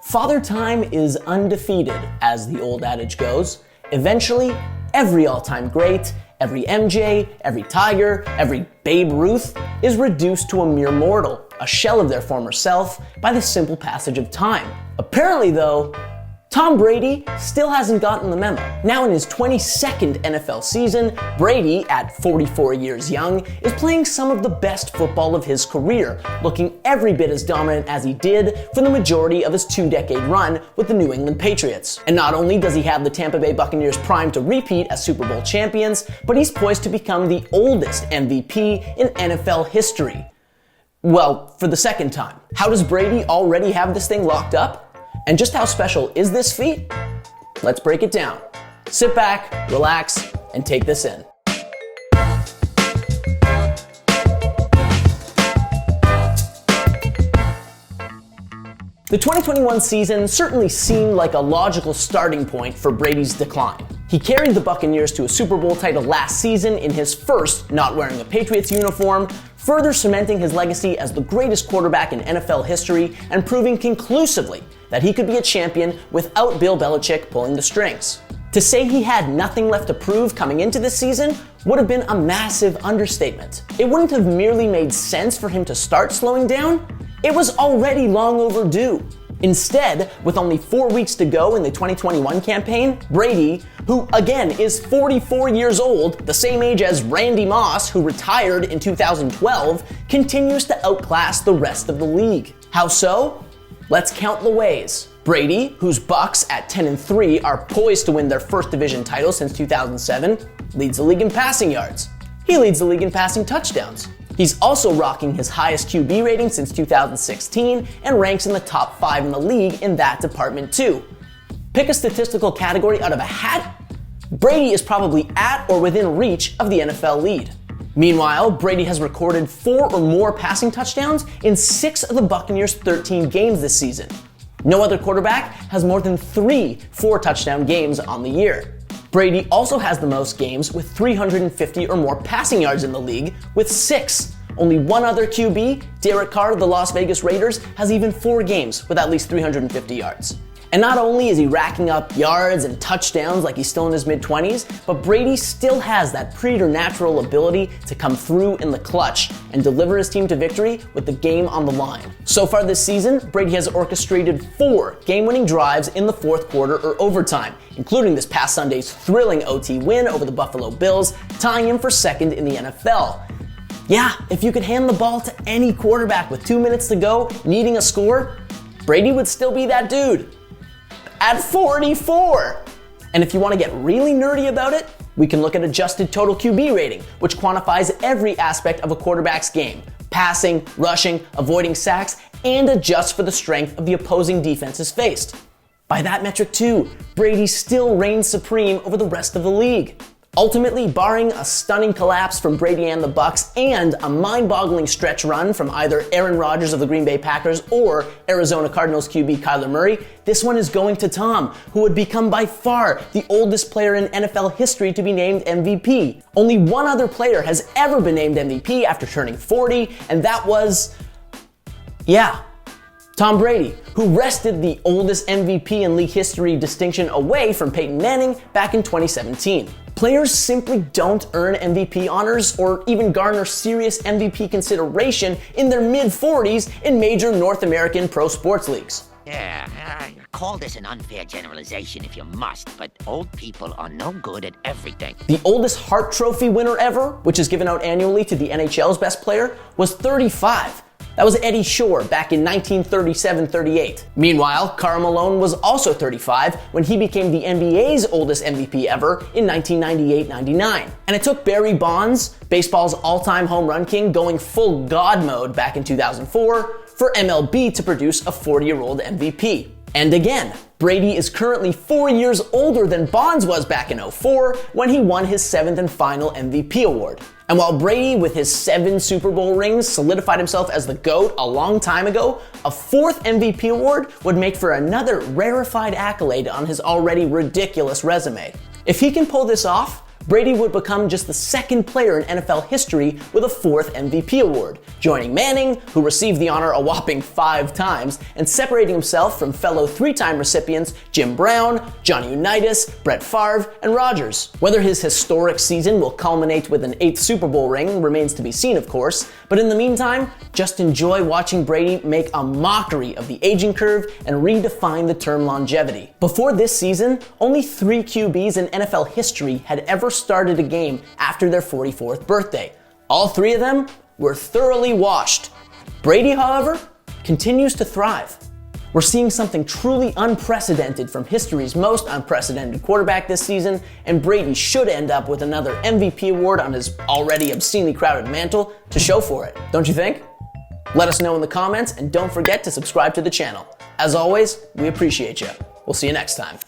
Father Time is undefeated, as the old adage goes. Eventually, every all-time great, every MJ, every Tiger, every Babe Ruth is reduced to a mere mortal, a shell of their former self, by the simple passage of time. Apparently, though, Tom Brady still hasn't gotten the memo. Now in his 22nd NFL season, Brady, at 44 years young, is playing some of the best football of his career, looking every bit as dominant as he did for the majority of his 2-decade run with the New England Patriots. And not only does he have the Tampa Bay Buccaneers primed to repeat as Super Bowl champions, but he's poised to become the oldest MVP in NFL history. Well, for the second time. How does Brady already have this thing locked up? And just how special is this feat? Let's break it down. Sit back, relax, and take this in. The 2021 season certainly seemed like a logical starting point for Brady's decline. He carried the Buccaneers to a Super Bowl title last season in his first not wearing a Patriots uniform, further cementing his legacy as the greatest quarterback in NFL history and proving conclusively that he could be a champion without Bill Belichick pulling the strings. To say he had nothing left to prove coming into this season would have been a massive understatement. It wouldn't have merely made sense for him to start slowing down. It was already long overdue. Instead, with only 4 weeks to go in the 2021 campaign, Brady, who again is 44 years old, the same age as Randy Moss, who retired in 2012, continues to outclass the rest of the league. How so? Let's count the ways. Brady, whose Bucs at 10-3 are poised to win their first division title since 2007, leads the league in passing yards. He leads the league in passing touchdowns. He's also rocking his highest QB rating since 2016 and ranks in the top 5 in the league in that department too. Pick a statistical category out of a hat, Brady is probably at or within reach of the NFL lead. Meanwhile, Brady has recorded 4 or more passing touchdowns in 6 of the Buccaneers' 13 games this season. No other quarterback has more than 3 4-touchdown games on the year. Brady also has the most games with 350 or more passing yards in the league, with 6. Only one other QB, Derek Carr of the Las Vegas Raiders, has even 4 games with at least 350 yards. And not only is he racking up yards and touchdowns like he's still in his mid-20s, but Brady still has that preternatural ability to come through in the clutch and deliver his team to victory with the game on the line. So far this season, Brady has orchestrated 4 game-winning drives in the fourth quarter or overtime, including this past Sunday's thrilling OT win over the Buffalo Bills, tying him for second in the NFL. Yeah, if you could hand the ball to any quarterback with 2 minutes to go, needing a score, Brady would still be that dude. At 44! And if you want to get really nerdy about it, we can look at adjusted total QB rating, which quantifies every aspect of a quarterback's game: passing, rushing, avoiding sacks, and adjusts for the strength of the opposing defenses faced. By that metric too, Brady still reigns supreme over the rest of the league. Ultimately, barring a stunning collapse from Brady and the Bucs and a mind-boggling stretch run from either Aaron Rodgers of the Green Bay Packers or Arizona Cardinals QB Kyler Murray, this one is going to Tom, who would become by far the oldest player in NFL history to be named MVP. Only one other player has ever been named MVP after turning 40, and that was, Tom Brady, who wrested the oldest MVP in league history distinction away from Peyton Manning back in 2017. Players simply don't earn MVP honors or even garner serious MVP consideration in their mid-40s in major North American pro sports leagues. Call this an unfair generalization if you must, but old people are no good at everything. The oldest Hart Trophy winner ever, which is given out annually to the NHL's best player, was 35. That was Eddie Shore back in 1937-38. Meanwhile, Karl Malone was also 35 when he became the NBA's oldest MVP ever in 1998-99. And it took Barry Bonds, baseball's all-time home run king, going full God mode back in 2004 for MLB to produce a 40-year-old MVP. And again, Brady is currently 4 years older than Bonds was back in 2004 when he won his 7th and final MVP award. And while Brady, with his 7 Super Bowl rings, solidified himself as the GOAT a long time ago, a 4th MVP award would make for another rarefied accolade on his already ridiculous resume. If he can pull this off, Brady would become just the second player in NFL history with a fourth MVP award, joining Manning, who received the honor a whopping 5 times, and separating himself from fellow 3-time recipients Jim Brown, Johnny Unitas, Brett Favre, and Rodgers. Whether his historic season will culminate with an 8th Super Bowl ring remains to be seen, of course, but in the meantime, just enjoy watching Brady make a mockery of the aging curve and redefine the term longevity. Before this season, only 3 QBs in NFL history had ever started a game after their 44th birthday. All 3 of them were thoroughly washed. Brady, however, continues to thrive. We're seeing something truly unprecedented from history's most unprecedented quarterback this season, and Brady should end up with another MVP award on his already obscenely crowded mantle to show for it. Don't you think? Let us know in the comments, and don't forget to subscribe to the channel. As always, we appreciate you. We'll see you next time.